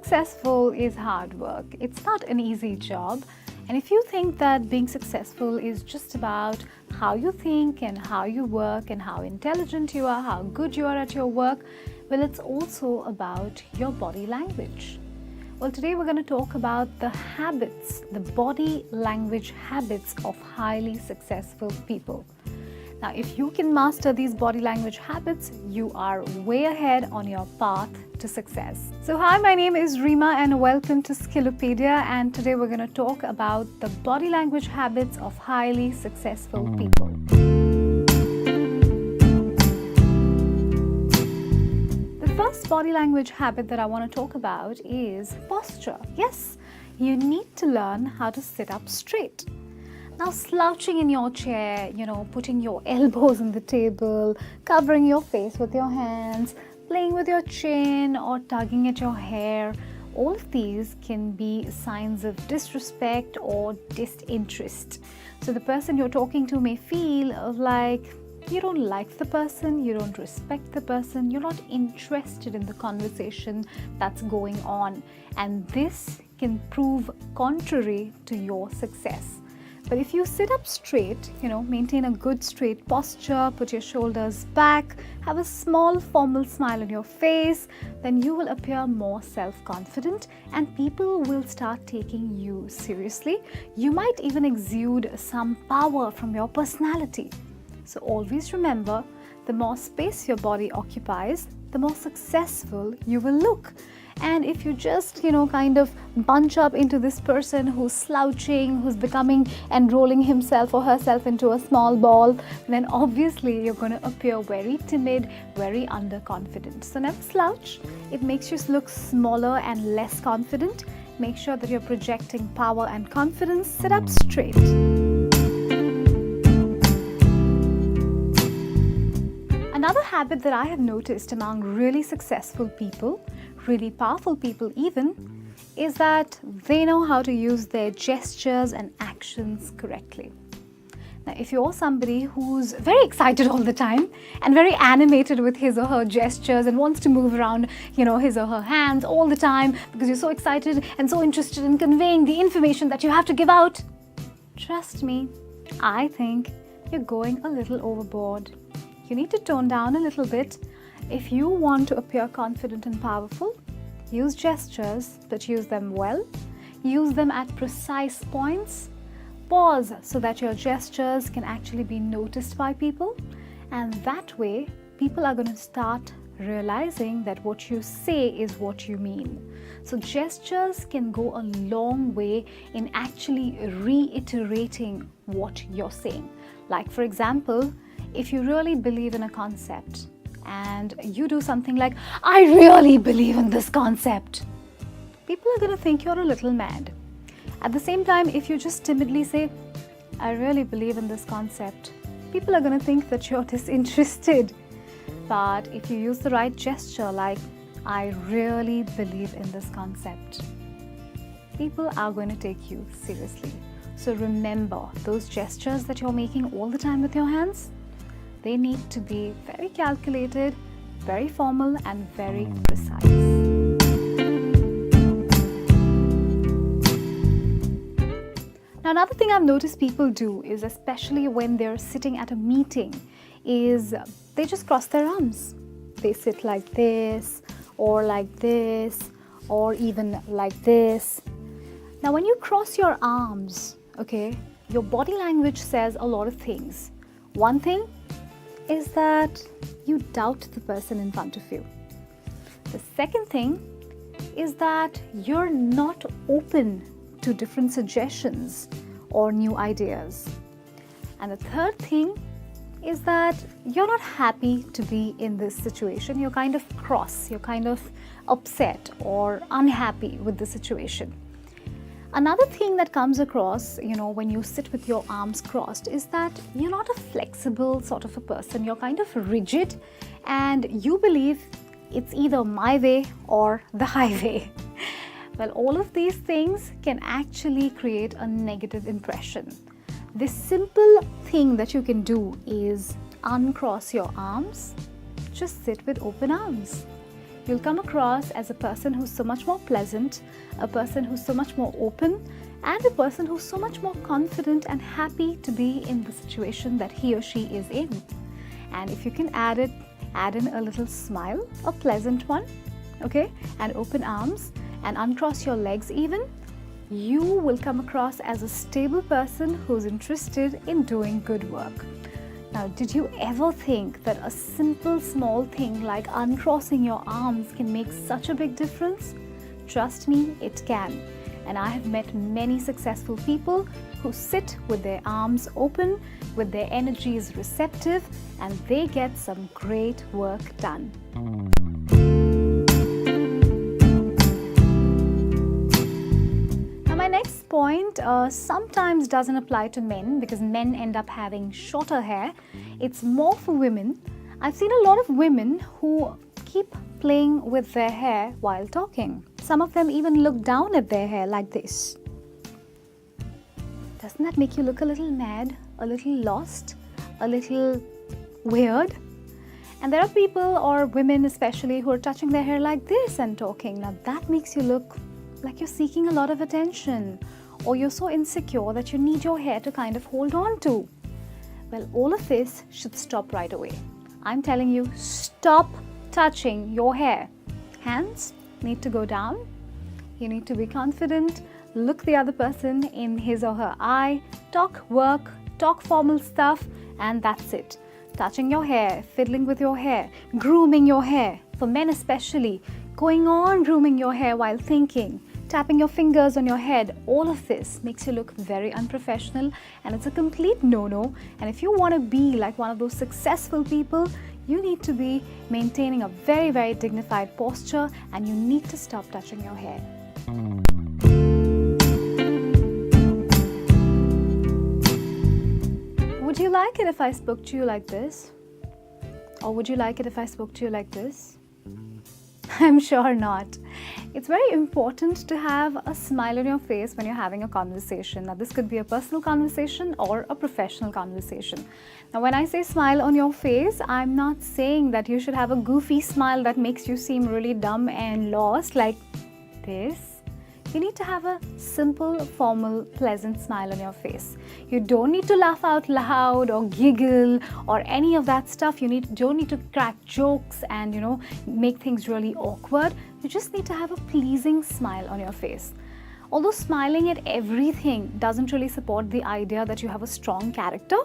successful is hard work. It's not an easy job. And if you think that being successful is just about how you think and how you work and how intelligent you are, how good you are at your work, well, it's also about your body language. Well, today we're going to talk about the habits, the body language habits of highly successful people. Now, if you can master these body language habits, you are way ahead on your path to success. So hi, my name is Reema and welcome to Skillopedia, and today we're going to talk about the body language habits of highly successful people. The first body language habit that I want to talk about is posture. Yes, you need to learn how to sit up straight. Now, slouching in your chair, putting your elbows on the table, covering your face with your hands, playing with your chin or tugging at your hair, all of these can be signs of disrespect or disinterest. So the person you're talking to may feel like you don't like the person, you don't respect the person, you're not interested in the conversation that's going on. And this can prove contrary to your success. But if you sit up straight, maintain a good straight posture, put your shoulders back, have a small formal smile on your face, then you will appear more self-confident and people will start taking you seriously. You might even exude some power from your personality. So always remember, the more space your body occupies, the more successful you will look. And if you just, kind of bunch up into this person who's slouching, who's becoming and rolling himself or herself into a small ball, then obviously you're going to appear very timid, very underconfident. So never slouch. It makes you look smaller and less confident. Make sure that you're projecting power and confidence. Sit up straight. Another habit that I have noticed among really successful people, really powerful people even, is that they know how to use their gestures and actions correctly. Now, if you're somebody who's very excited all the time and very animated with his or her gestures and wants to move around, his or her hands all the time because you're so excited and so interested in conveying the information that you have to give out, trust me, I think you're going a little overboard. You need to tone down a little bit. If you want to appear confident and powerful, use gestures, but use them well. Use them at precise points. Pause so that your gestures can actually be noticed by people. And that way, people are going to start realizing that what you say is what you mean. So gestures can go a long way in actually reiterating what you're saying. Like, for example, if you really believe in a concept and you do something like, I really believe in this concept, people are going to think you're a little mad. At the same time, if you just timidly say, I really believe in this concept, people are going to think that you're disinterested. But if you use the right gesture like, I really believe in this concept, people are going to take you seriously. So remember, those gestures that you're making all the time with your hands, they need to be very calculated, very formal, and very precise. Now, another thing I've noticed people do is, especially when they're sitting at a meeting, is they just cross their arms. They sit like this, or even like this. Now, when you cross your arms, your body language says a lot of things. One thing is that you doubt the person in front of you. The second thing is that you're not open to different suggestions or new ideas. And the third thing is that you're not happy to be in this situation. You're kind of cross, you're kind of upset or unhappy with the situation. Another thing that comes across, when you sit with your arms crossed, is that you're not a flexible sort of a person. You're kind of rigid and you believe it's either my way or the highway. Well, all of these things can actually create a negative impression. This simple thing that you can do is uncross your arms, just sit with open arms. you'll come across as a person who's so much more pleasant, a person who's so much more open, and a person who's so much more confident and happy to be in the situation that he or she is in. And if you can add in a little smile, a pleasant one, okay, and open arms and uncross your legs even, you will come across as a stable person who's interested in doing good work. Now, did you ever think that a simple small thing like uncrossing your arms can make such a big difference? Trust me, it can. And I have met many successful people who sit with their arms open, with their energies receptive, and they get some great work done. Now, my next point sometimes doesn't apply to men because men end up having shorter hair. It's more for women. I've seen a lot of women who keep playing with their hair while talking. Some of them even look down at their hair like this. Doesn't that make you look a little mad, a little lost, a little weird? And there are people, or women especially, who are touching their hair like this and talking. Now that makes you look like you're seeking a lot of attention, or you're so insecure that you need your hair to kind of hold on to. Well, all of this should stop right away. I'm telling you, stop touching your hair. Hands need to go down. You need to be confident. Look the other person in his or her eye. Talk work, talk formal stuff, and that's it. Touching your hair, fiddling with your hair, grooming your hair. For men especially, going on grooming your hair while thinking, tapping your fingers on your head, all of this makes you look very unprofessional, and it's a complete no-no. And if you want to be like one of those successful people, you need to be maintaining a very, very dignified posture, and you need to stop touching your hair. Would you like it if I spoke to you like this? Or would you like it if I spoke to you like this? I'm sure not. It's very important to have a smile on your face when you're having a conversation. Now, this could be a personal conversation or a professional conversation. Now, when I say smile on your face, I'm not saying that you should have a goofy smile that makes you seem really dumb and lost like this. You need to have a simple, formal, pleasant smile on your face. You don't need to laugh out loud or giggle or any of that stuff. You don't need to crack jokes and, make things really awkward. You just need to have a pleasing smile on your face. Although smiling at everything doesn't really support the idea that you have a strong character,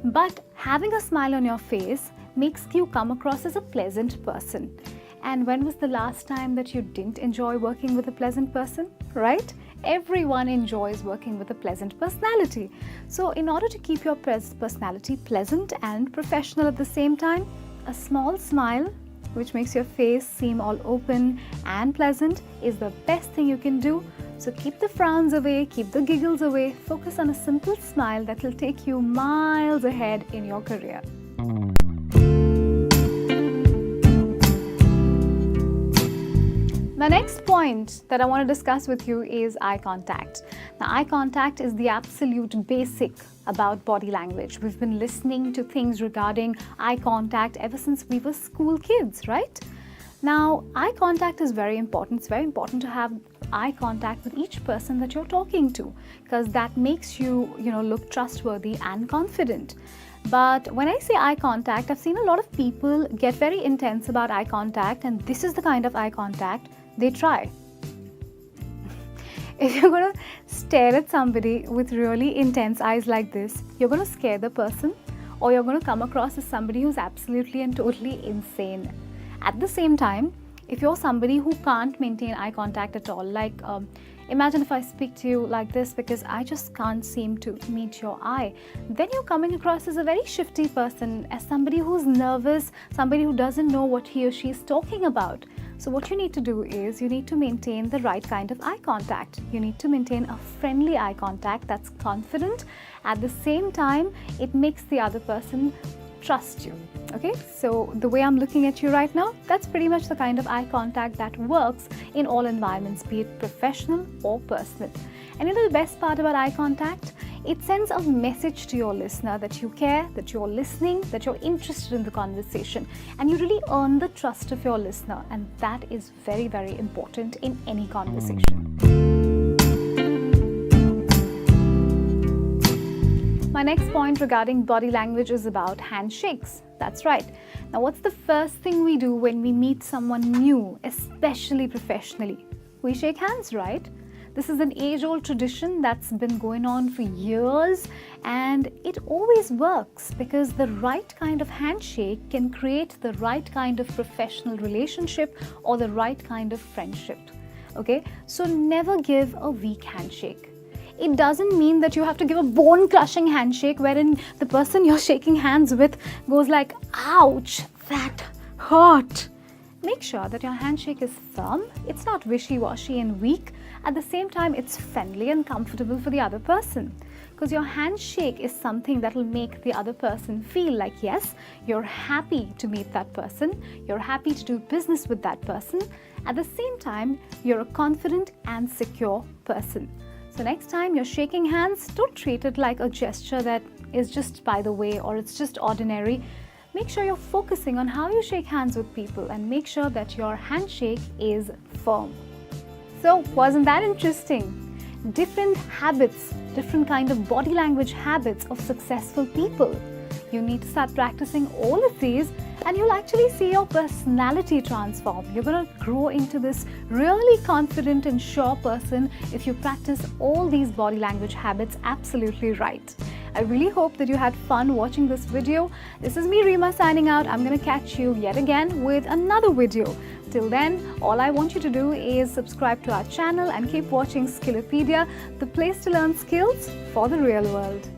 but having a smile on your face makes you come across as a pleasant person. And when was the last time that you didn't enjoy working with a pleasant person, right? Everyone enjoys working with a pleasant personality. So in order to keep your personality pleasant and professional at the same time, a small smile, which makes your face seem all open and pleasant, is the best thing you can do. So keep the frowns away, keep the giggles away, focus on a simple smile that will take you miles ahead in your career. The next point that I want to discuss with you is eye contact. Now, eye contact is the absolute basic about body language. We've been listening to things regarding eye contact ever since we were school kids, right? Now, eye contact is very important. It's very important to have eye contact with each person that you're talking to, because that makes you, look trustworthy and confident. But when I say eye contact, I've seen a lot of people get very intense about eye contact, and this is the kind of eye contact they try. If you're going to stare at somebody with really intense eyes like this, you're going to scare the person, or you're going to come across as somebody who's absolutely and totally insane. At the same time, if you're somebody who can't maintain eye contact at all, like imagine if I speak to you like this because I just can't seem to meet your eye, then you're coming across as a very shifty person, as somebody who's nervous, somebody who doesn't know what he or she is talking about. So what you need to do is you need to maintain the right kind of eye contact. You need to maintain a friendly eye contact that's confident. At the same time, it makes the other person trust you. Okay, so the way I'm looking at you right now, that's pretty much the kind of eye contact that works in all environments, be it professional or personal. And the best part about eye contact, It sends a message to your listener that you care, that you're listening, that you're interested in the conversation, and you really earn the trust of your listener, and that is very, very important in any conversation. My next point regarding body language is about handshakes. That's right. Now, what's the first thing we do when we meet someone new, especially professionally? We shake hands, right? This is an age-old tradition that's been going on for years, and it always works because the right kind of handshake can create the right kind of professional relationship or the right kind of friendship. Okay? So never give a weak handshake. It doesn't mean that you have to give a bone-crushing handshake wherein the person you're shaking hands with goes like, ouch, that hurt. Make sure that your handshake is firm, it's not wishy-washy and weak. At the same time, it's friendly and comfortable for the other person. Because your handshake is something that will make the other person feel like, yes, you're happy to meet that person, you're happy to do business with that person. At the same time, you're a confident and secure person. So next time you're shaking hands, don't treat it like a gesture that is just by the way or it's just ordinary. Make sure you're focusing on how you shake hands with people and make sure that your handshake is firm. So wasn't that interesting? Different habits, different kind of body language habits of successful people. You need to start practicing all of these and you'll actually see your personality transform. You're going to grow into this really confident and sure person if you practice all these body language habits absolutely right. I really hope that you had fun watching this video. This is me, Reema, signing out. I'm going to catch you yet again with another video. Till then, all I want you to do is subscribe to our channel and keep watching Skillopedia, the place to learn skills for the real world.